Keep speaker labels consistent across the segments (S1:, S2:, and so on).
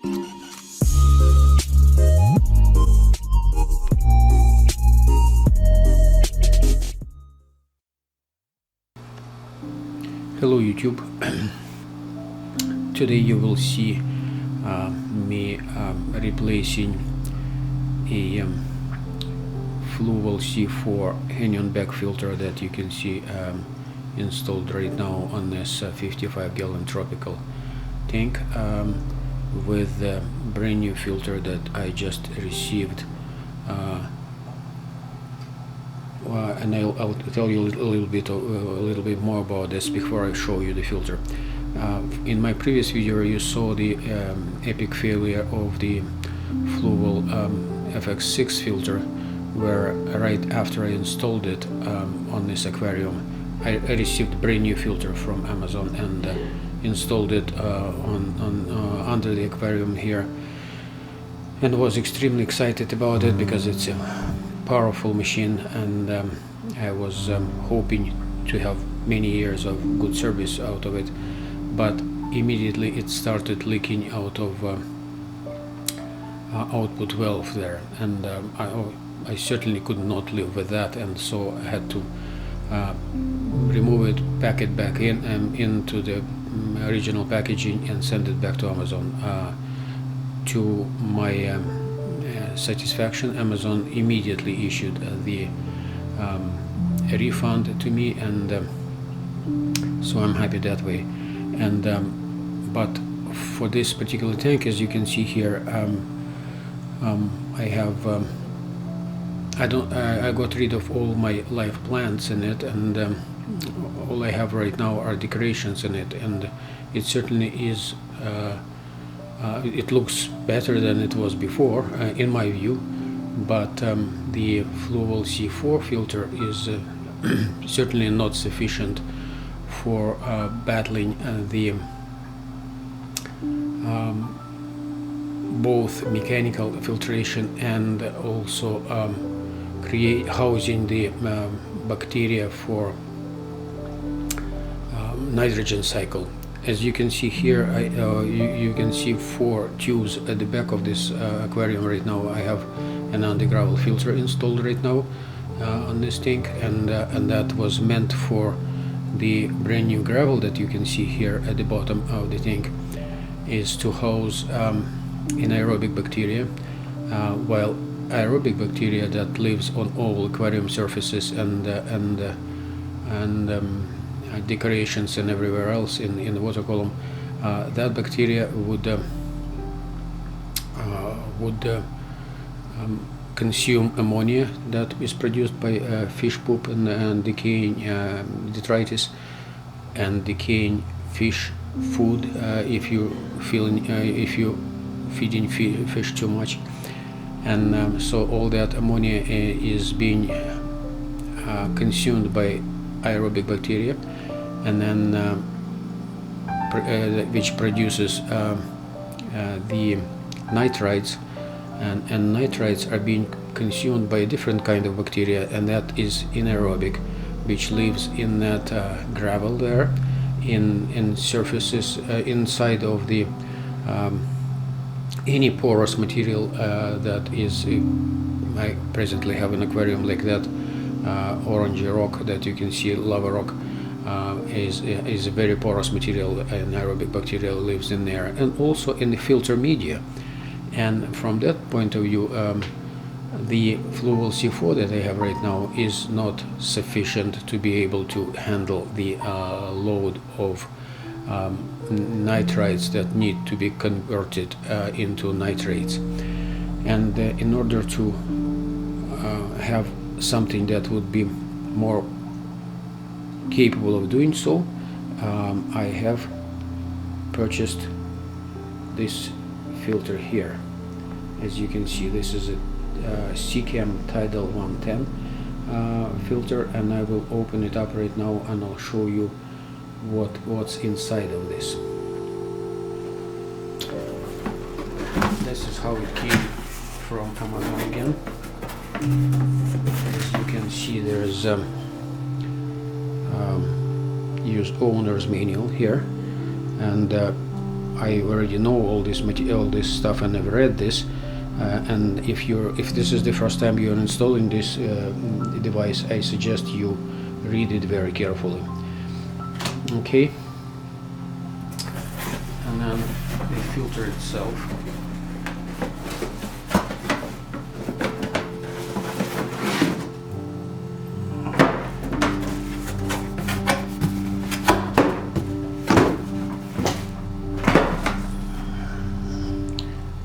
S1: Hello YouTube. Today you will see me replacing a Fluval C4 hanging back filter that you can see installed right now on this 55-gallon tropical tank with the brand new filter that I just received. And I'll tell you a little bit more about this before I show you the filter. In my previous video you saw the epic failure of the Fluval FX6 filter, where right after I installed it on this aquarium, I received a brand new filter from Amazon and installed it under the aquarium here, and was extremely excited about it because it's a powerful machine, and I was hoping to have many years of good service out of it, but immediately it started leaking out of output valve there, and I certainly could not live with that, and so I had to remove it, pack it back in into the original packaging and send it back to Amazon. To my satisfaction, Amazon immediately issued the a refund to me, and so I'm happy that way. And but for this particular tank, as you can see here, I have I got rid of all my live plants in it, and all I have right now are decorations in it, and it certainly is it looks better than it was before, in my view, but the Fluval C4 filter is certainly not sufficient for battling the both mechanical filtration and also housing the bacteria for nitrogen cycle. As you can see here, you can see 4 tubes at the back of this aquarium right now. I have an anti-gravel filter installed right now on this tank, and that was meant for the brand new gravel that you can see here at the bottom of the tank, is to house anaerobic bacteria, while aerobic bacteria that lives on all aquarium surfaces and decorations and everywhere else in the water column, that bacteria would consume ammonia that is produced by fish poop and decaying detritus and decaying fish food if you feeding fish too much, and so all that ammonia is being consumed by aerobic bacteria, and then which produces the nitrites, and nitrites are being consumed by a different kind of bacteria, and that is anaerobic, which lives in that gravel there, in surfaces inside of the any porous material that is I presently have an aquarium like that. Orangey rock that you can see, lava rock, is a very porous material, and anaerobic bacteria lives in there, and also in the filter media. And from that point of view, the Fluval C4 that I have right now is not sufficient to be able to handle the load of nitrites that need to be converted into nitrates. And in order to have something that would be more capable of doing so, I have purchased this filter here. As you can see, this is a Seachem Tidal 110 filter, and I will open it up right now and I'll show you what's inside of this. This is how it came from Amazon again. As you can see, there's used owner's manual here, and I already know all this stuff and I've read this. And if this is the first time you're installing this device, I suggest you read it very carefully. Okay. And then the filter itself.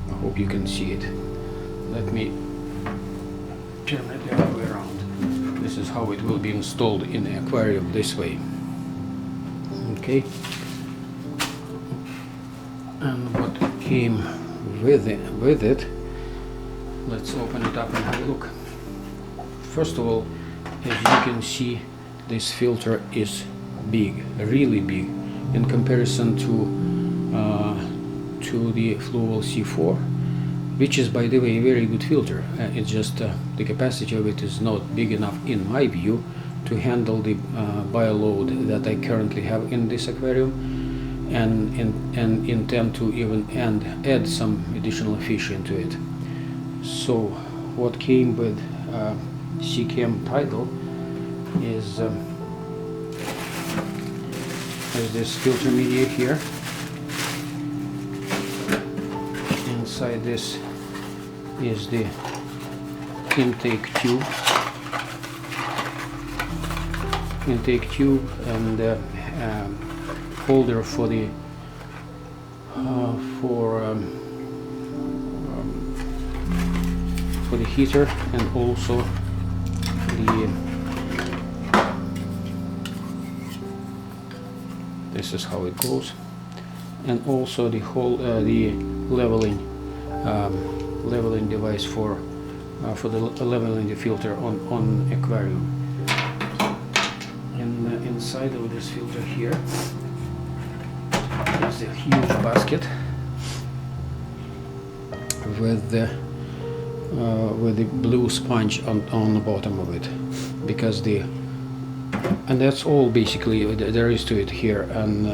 S1: I hope you can see it. Let me turn it the other way around. This is how it will be installed in the aquarium, this way. Okay. And what came with it, let's open it up and have a look. First of all, as you can see, this filter is big, really big, in comparison to the Fluval C4, which is, by the way, a very good filter. It's just the capacity of it is not big enough, in my view, to handle the bioload that I currently have in this aquarium, and intend to even add some additional fish into it. So what came with Seachem Tidal is this filter media here. Inside this is the intake tube and holder for the heater, and also this is how it goes, and also the whole the leveling device for the leveling the filter on aquarium. And inside of this filter here is a huge basket with the blue sponge on the bottom of it, because and that's all basically there is to it here. And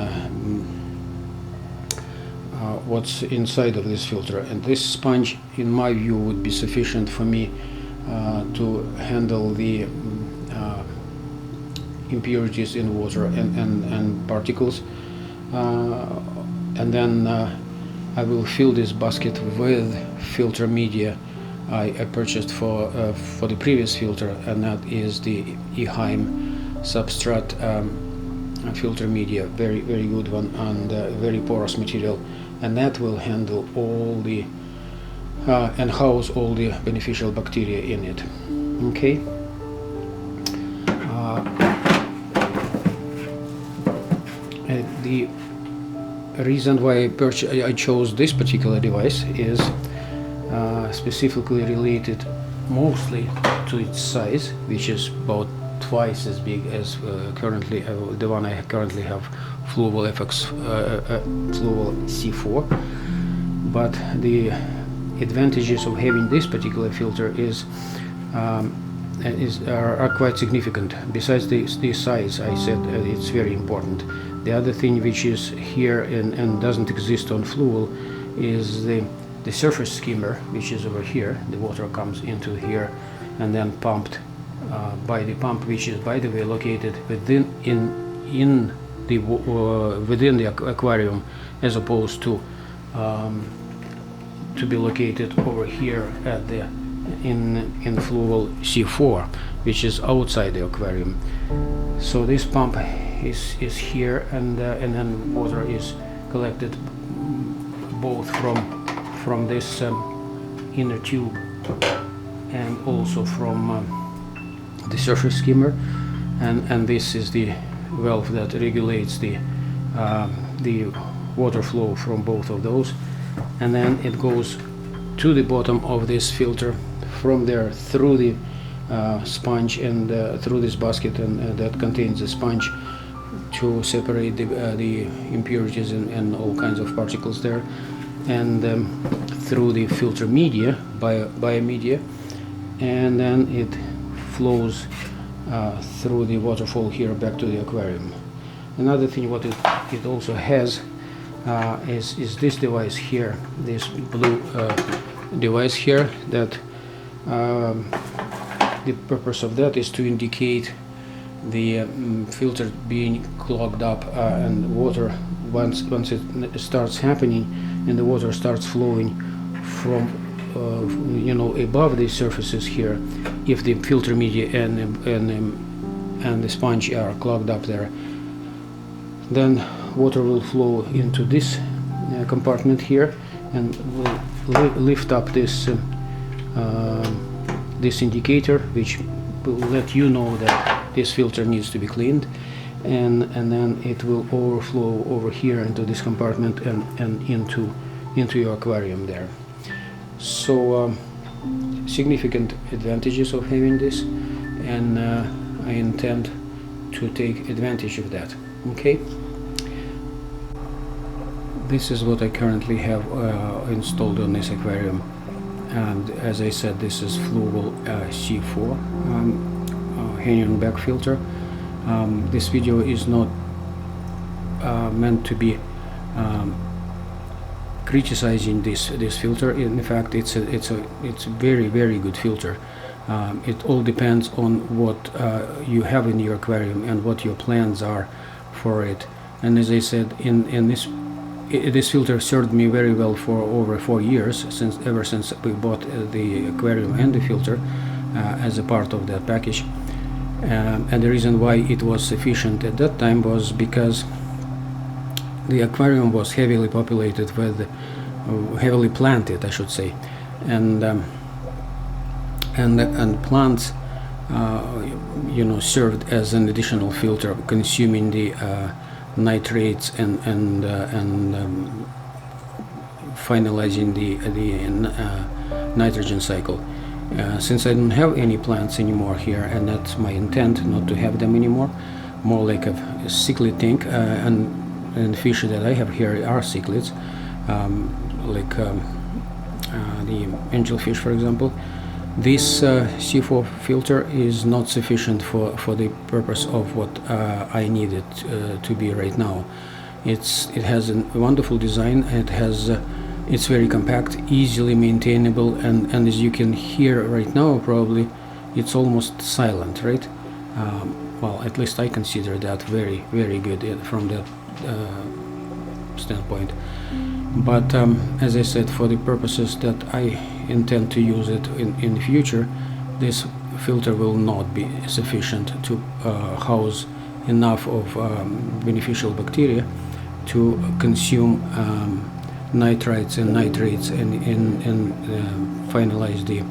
S1: what's inside of this filter, and this sponge, in my view, would be sufficient for me to handle the impurities in water and particles, and then I will fill this basket with filter media I purchased for the previous filter, and that is the HOB substrate filter media, very good one, and very porous material, and that will handle all the and house all the beneficial bacteria in it. Okay. The reason why I chose this particular device is specifically related mostly to its size, which is about twice as big as currently the one I currently have, Fluval Fluval C4. But the advantages of having this particular filter are quite significant. Besides the size, I said it's very important. The other thing which is here and doesn't exist on Fluval is the surface skimmer, which is over here. The water comes into here and then pumped by the pump, which is, by the way, located within the aquarium, as opposed to be located over here at the in Fluval C4, which is outside the aquarium. So this pump is here, and then water is collected both from this inner tube and also from the surface skimmer, and this is the valve that regulates the water flow from both of those, and then it goes to the bottom of this filter, from there through the sponge and through this basket, and that contains the sponge to separate the impurities and all kinds of particles there, and through the filter media, biomedia, and then it flows through the waterfall here back to the aquarium. Another thing what it also has is this device here, this blue device here, that the purpose of that is to indicate the filter being clogged up, and water, once it starts happening and the water starts flowing from above the surfaces here, if the filter media and the sponge are clogged up there, then water will flow into this compartment here and will lift up this this indicator, which will let you know that this filter needs to be cleaned, and then it will overflow over here into this compartment and into your aquarium there. So significant advantages of having this, and I intend to take advantage of that. Okay, this is what I currently have installed on this aquarium, and as I said, this is Fluval C4 hanging back filter. This video is not meant to be criticizing this filter. In fact, it's a very good filter. It all depends on what you have in your aquarium and what your plans are for it. And as I said, this filter served me very well for over 4 years, ever since we bought the aquarium and the filter as a part of that package. And the reason why it was sufficient at that time was because the aquarium was heavily populated with, heavily planted, I should say, and plants, served as an additional filter, consuming the nitrates and finalizing the nitrogen cycle. Since I don't have any plants anymore here, and that's my intent, not to have them anymore, more like a cichlid tank, and fish that I have here are cichlids, like the angelfish, for example. This C4 filter is not sufficient for the purpose of what I need it to be right now. It has a wonderful design. It's very compact, easily maintainable, and as you can hear right now, probably it's almost silent, right? Well, at least I consider that very good from that standpoint. But as I said, for the purposes that I intend to use it in the future, this filter will not be sufficient to house enough of beneficial bacteria to consume nitrites and nitrates and finalize the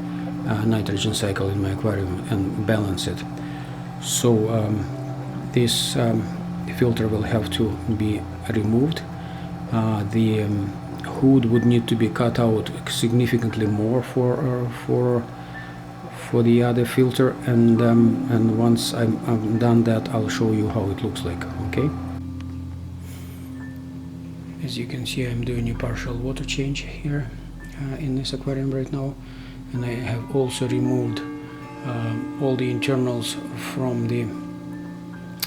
S1: nitrogen cycle in my aquarium and balance it. So this filter will have to be removed. The hood would need to be cut out significantly more for the other filter, and once I've done that, I'll show you how it looks like. Okay. As you can see, I'm doing a partial water change here in this aquarium right now, and I have also removed all the internals from the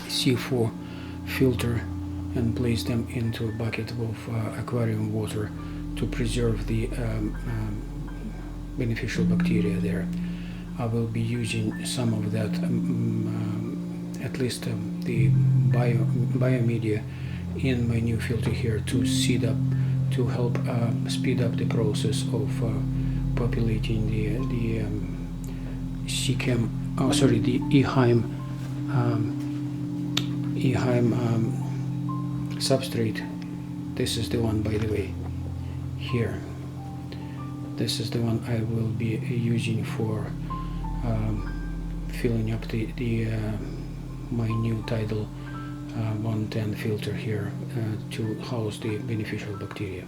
S1: C4 filter and placed them into a bucket of aquarium water to preserve the beneficial bacteria there. I will be using some of that, at least the biomedia in my new filter here to help speed up the process of populating the Seachem, the Eheim substrate. This is the one, by the way, here. This is the one I will be using for filling up my new Tidal 110 filter here to house the beneficial bacteria.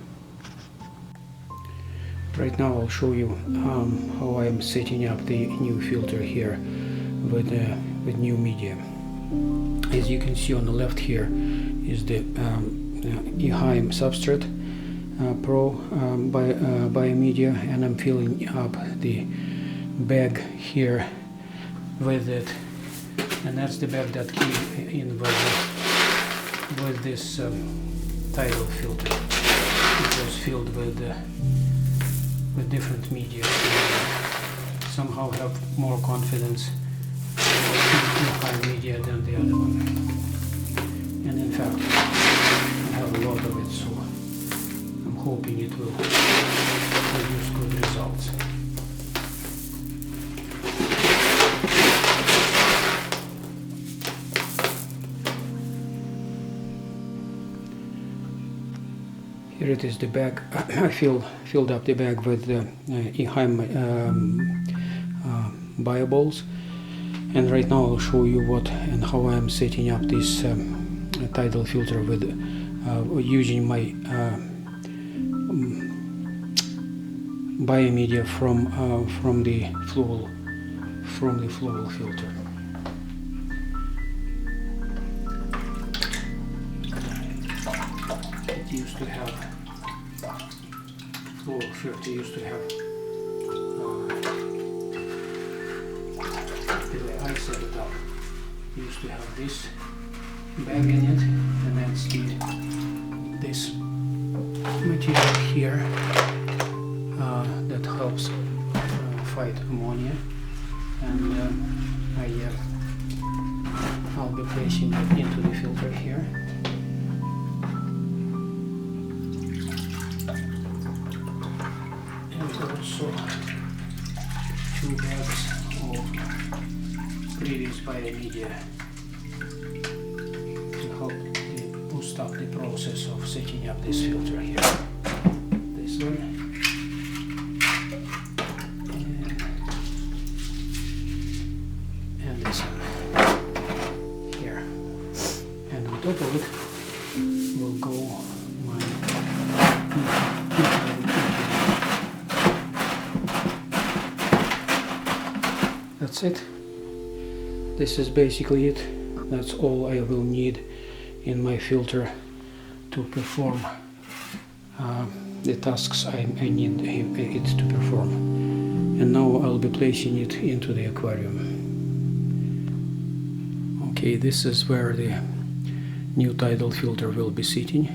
S1: Right now I'll show you how I'm setting up the new filter here with new media. As you can see on the left here is the Eheim substrate Pro biomedia, and I'm filling up the bag here with it, and that's the bag that came in with this Tidal filter. It was filled with different media. Somehow have more confidence in high media than the other one. And in fact, I have a lot of it, so I'm hoping it will produce good results. Here it is, the bag. I filled up the bag with HOB bio balls, and right now I'll show you what and how I'm setting up this tidal filter with using my biomedia from the fluval filter. It used to have fluval filter used to have the way I set it up. Used to have this bag in it, and then still this material here that helps fight ammonia, and I'll be placing it into the filter here. And also 2 bags of previous biomedia to help boost up the process of setting up this filter here. This one. And this one. Here. And on top of it will go my That's it. This is basically it. That's all I will need in my filter to perform the tasks I need it to perform. And now I'll be placing it into the aquarium. Okay, this is where the new tidal filter will be sitting,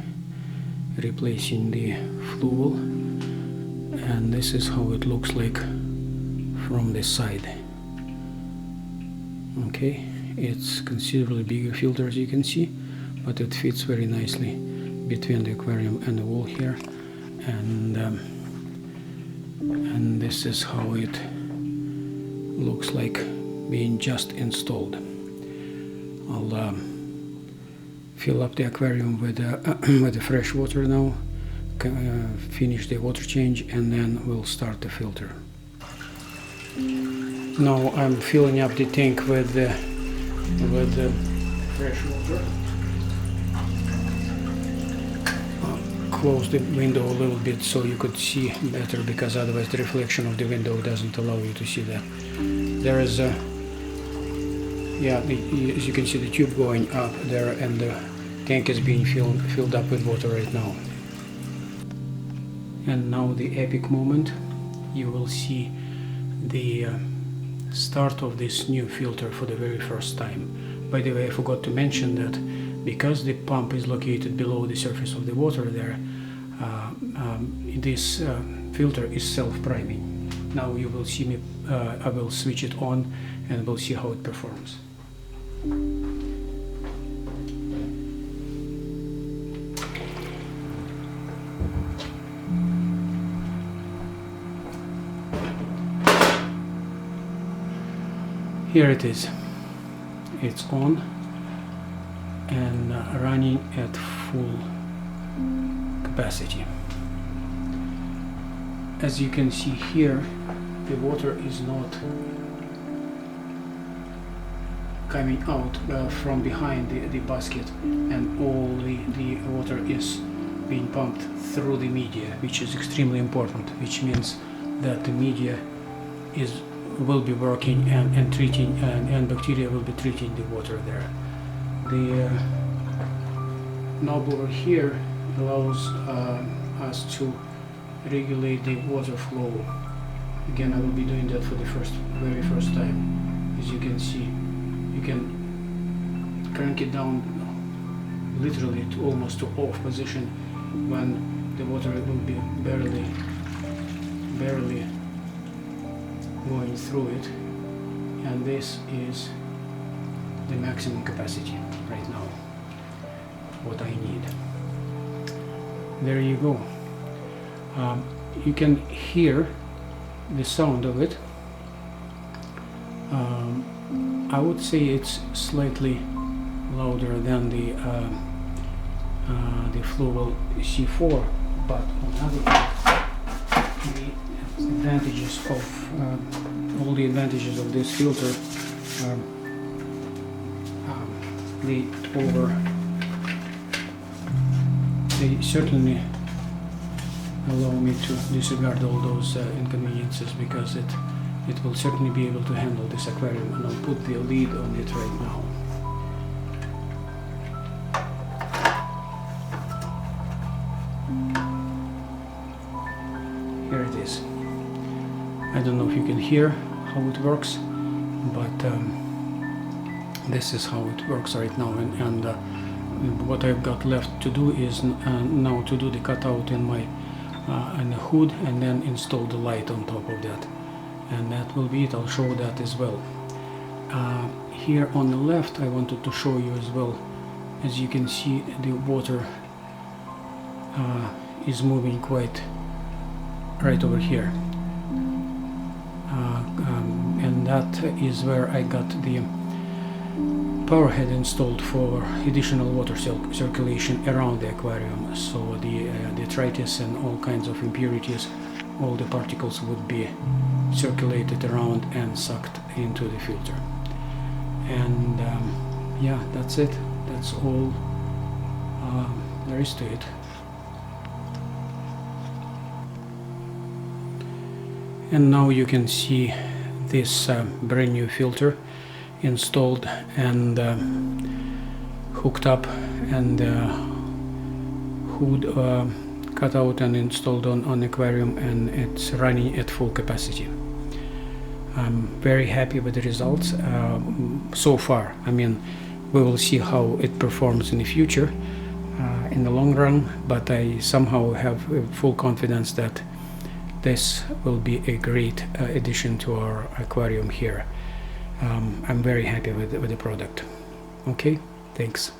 S1: replacing the fluval, and this is how it looks like from this side. Okay, it's considerably bigger filter, as you can see, but it fits very nicely between the aquarium and the wall here, and this is how it looks like being just installed. I'll fill up the aquarium with the fresh water now, finish the water change, and then we'll start the filter. Now I'm filling up the tank with the fresh water. Close the window a little bit so you could see better, because otherwise the reflection of the window doesn't allow you to see that. There is a, as you can see, the tube going up there, and the tank is being filled up with water right now. And now the epic moment. You will see the start of this new filter for the very first time. By the way, I forgot to mention that because the pump is located below the surface of the water there, this filter is self-priming. Now you will see me, I will switch it on and we'll see how it performs. Here it is. It's on and running at full capacity. As you can see here, the water is not coming out from behind the basket, and all the water is being pumped through the media, which is extremely important, which means that the media will be working and treating, and bacteria will be treating the water there. The knob over here allows us to regulate the water flow. Again, I will be doing that for the very first time. As you can see, you can crank it down literally almost to off position when the water will be barely going through it, and this is the maximum capacity right now, what I need. There you go. You can hear the sound of it. I would say it's slightly louder than the Fluval C4, but on the other hand, the advantages of all the advantages of this filter, they certainly allow me to disregard all those inconveniences, because it will certainly be able to handle this aquarium, and I'll put the lid on it right now. Here it is. I don't know if you can hear how it works, but this is how it works right now, and what I've got left to do is now to do the cutout in my in the hood, and then install the light on top of that, and that will be it. I'll show that as well. Here on the left, I wanted to show you as well. As you can see, the water is moving quite right over here, and that is where I got the power head installed for additional water circulation around the aquarium, so the detritus and all kinds of impurities, all the particles would be circulated around and sucked into the filter. And yeah, that's it. That's all there is to it. And now you can see this brand new filter installed and hooked up, and hood cut out and installed on aquarium, and it's running at full capacity. I'm very happy with the results so far. I mean, we will see how it performs in the future, in the long run, but I somehow have full confidence that this will be a great addition to our aquarium here. I'm very happy with the product. Okay, thanks.